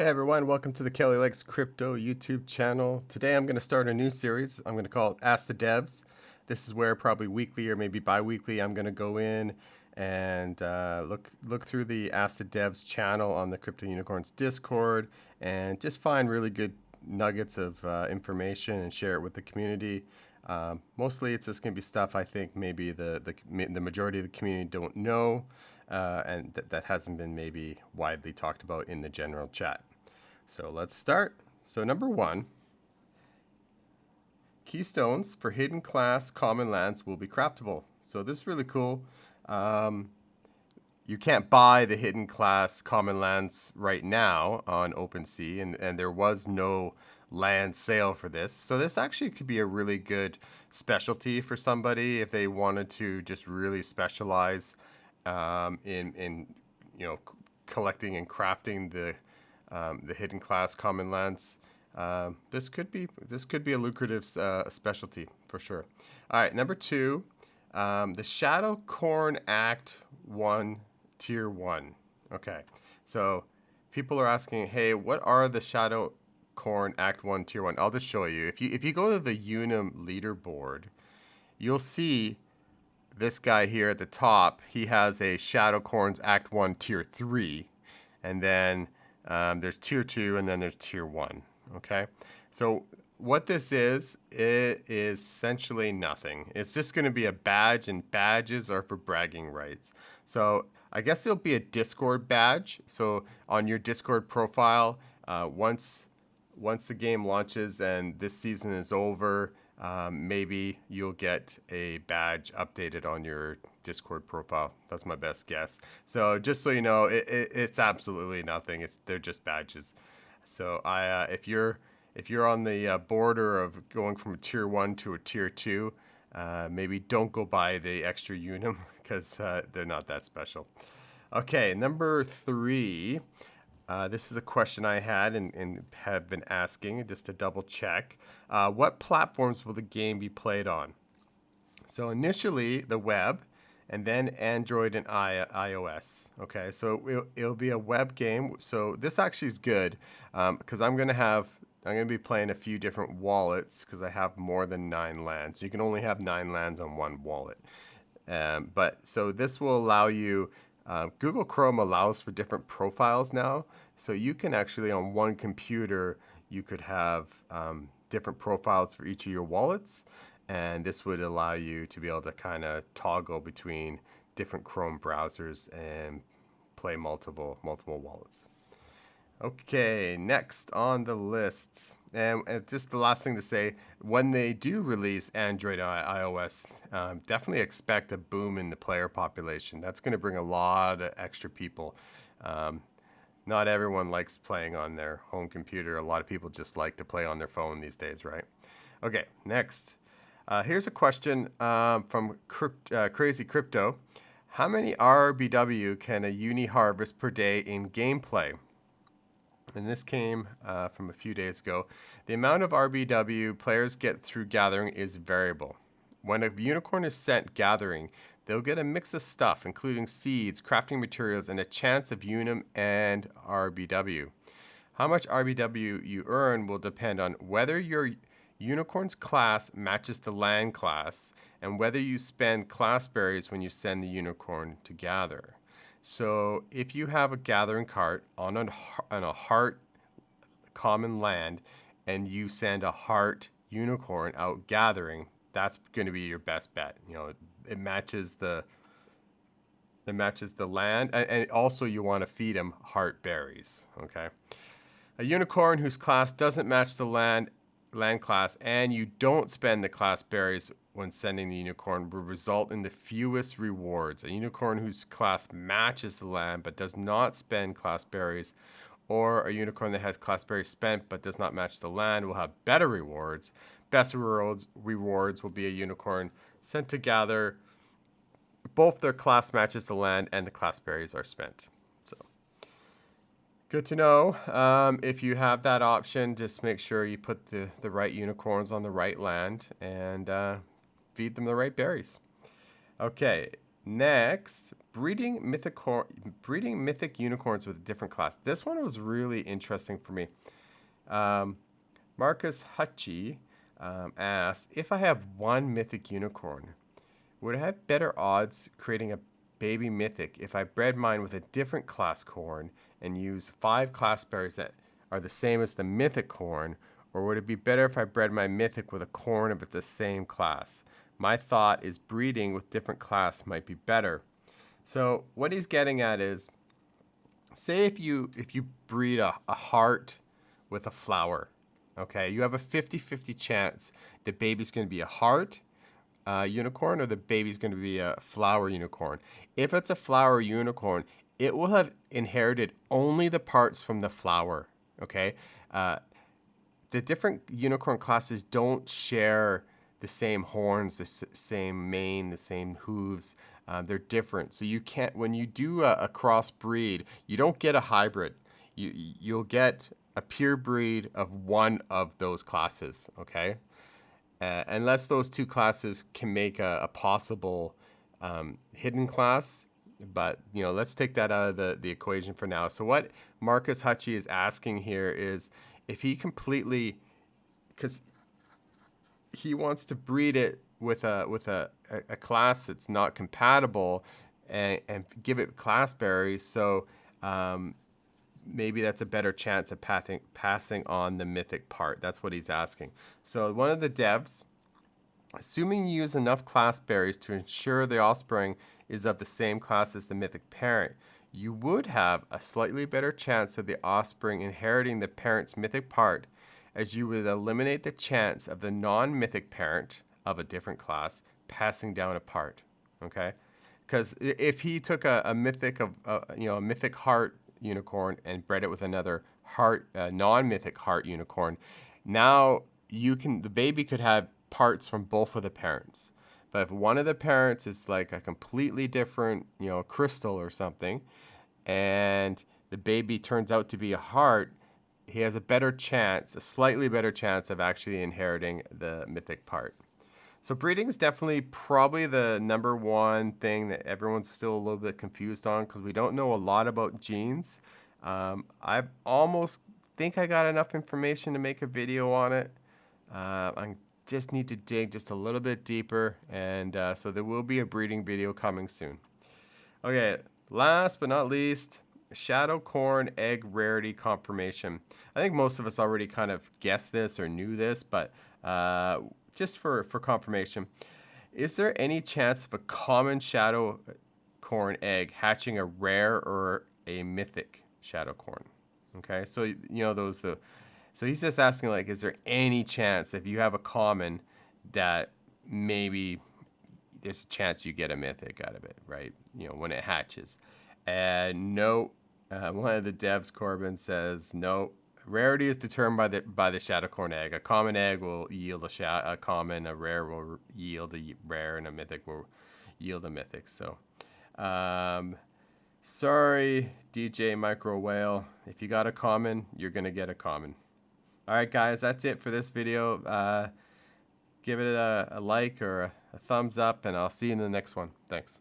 Hey everyone, welcome to the Kelly Likes Crypto YouTube channel. Today I'm going to start a new series. I'm going to call it Ask the Devs. This is where probably weekly or maybe bi-weekly I'm going to go in and look through the Ask the Devs channel on the Crypto Unicorns Discord and just find really good nuggets of information and share it with the community. Mostly it's just going to be stuff I think maybe the majority of the community don't know and that hasn't been maybe widely talked about in the general chat. So let's start. So number one, keystones for hidden class common lands will be craftable. So this is really cool. You can't buy the hidden class common lands right now on OpenSea, and there was no land sale for this. So this actually could be a really good specialty for somebody if they wanted to just really specialize in collecting and crafting the hidden class common lands. This could be a lucrative specialty for sure. All right, number two, the Shadow Corn Act 1 Tier 1. Okay, so people are asking, hey, what are the Shadow Corn Act 1 Tier 1? I'll just show you. If you go to the Unum leaderboard, you'll see this guy here at the top. He has a Shadow Corns Act 1 Tier 3, and then there's Tier 2, and then there's Tier 1, okay? So what this is, it is essentially nothing. It's just going to be a badge, and badges are for bragging rights. So I guess it'll be a Discord badge. So on your Discord profile, once the game launches and this season is over, maybe you'll get a badge updated on your Discord profile. That's my best guess. So just so you know, it's absolutely nothing. They're just badges. So if you're on the border of going from a tier 1 to a tier 2, maybe don't go buy the extra Unum because they're not that special. Okay, number 3. This is a question I had and have been asking just to double check. What platforms will the game be played on? So initially the web, and then Android and iOS. Okay, so it'll be a web game. So this actually is good because I'm gonna be playing a few different wallets because I have more than 9 lands. You can only have 9 lands on one wallet. But so this will allow you. Google Chrome allows for different profiles now. So you can actually, on one computer, you could have different profiles for each of your wallets. And this would allow you to be able to kind of toggle between different Chrome browsers and play multiple wallets. Okay, next on the list. And just the last thing to say, when they do release Android and iOS, definitely expect a boom in the player population. That's going to bring a lot of extra people. Not everyone likes playing on their home computer. A lot of people just like to play on their phone these days, right? Okay, next. Here's a question from Crazy Crypto. How many RBW can a uni harvest per day in gameplay? And this came from a few days ago. The amount of RBW players get through gathering is variable. When a unicorn is sent gathering, they'll get a mix of stuff, including seeds, crafting materials, and a chance of Unum and RBW. How much RBW you earn will depend on whether your unicorn's class matches the land class and whether you spend class berries when you send the unicorn to gather. So if you have a gathering cart on a heart common land and you send a heart unicorn out gathering, that's going to be your best bet. You know, it matches the land, and also you want to feed them heart berries. Okay, a unicorn whose class doesn't match the land class and you don't spend the class berries when sending the unicorn will result in the fewest rewards. A unicorn whose class matches the land but does not spend class berries, or a unicorn that has class berries spent but does not match the land will have better rewards. Best rewards will be a unicorn sent to gather. Both their class matches the land and the class berries are spent. So good to know. If you have that option, just make sure you put the right unicorns on the right land and feed them the right berries. Okay, Next, breeding mythic unicorns with a different class. This one was really interesting for me. Marcus Hutchie asked, if I have one mythic unicorn, would I have better odds creating a baby mythic if I bred mine with a different class corn and use 5 class berries that are the same as the mythic corn, or would it be better if I bred my mythic with a corn if it's the same class? My thought is breeding with different class might be better. So what he's getting at is, say if you breed a heart with a flower, okay, you have a 50-50 chance the baby's going to be a heart unicorn or the baby's going to be a flower unicorn. If it's a flower unicorn, it will have inherited only the parts from the flower, okay? The different unicorn classes don't share the same horns, the same mane, the same hooves. They're different. So you can't, when you do a crossbreed, you don't get a hybrid. You'll get a pure breed of one of those classes, okay? Unless those two classes can make a possible hidden class. But, you know, let's take that out of the equation for now. So what Marcus Hutchie is asking here is if he completely, because he wants to breed it with a class that's not compatible and give it class berries. So maybe that's a better chance of passing on the mythic part. That's what he's asking. So one of the devs, assuming you use enough class berries to ensure the offspring is of the same class as the mythic parent, you would have a slightly better chance of the offspring inheriting the parent's mythic part, as you would eliminate the chance of the non-mythic parent of a different class passing down a part. Okay, because if he took a mythic a mythic heart unicorn and bred it with another heart non-mythic heart unicorn, now the baby could have parts from both of the parents. But if one of the parents is like a completely different, crystal or something, and the baby turns out to be a heart, he has a slightly better chance of actually inheriting the mythic part. So breeding is definitely probably the number one thing that everyone's still a little bit confused on, because we don't know a lot about genes. I almost think I got enough information to make a video on it. I just need to dig just a little bit deeper, and so there will be a breeding video coming soon. Okay, last but not least, shadow corn egg rarity confirmation. I think most of us already kind of guessed this or knew this, but just for confirmation, is there any chance of a common shadow corn egg hatching a rare or a mythic shadow corn? Okay, so so he's just asking, like, is there any chance if you have a common that maybe there's a chance you get a mythic out of it, right? When it hatches. And no, one of the devs, Corbin, says no. Rarity is determined by the shadow corn egg. A common egg will yield a common, a rare will yield a rare, and a mythic will yield a mythic. So, sorry, DJ Micro Whale. If you got a common, you're gonna get a common. All right, guys, that's it for this video. Give it a like or a thumbs up, and I'll see you in the next one. Thanks.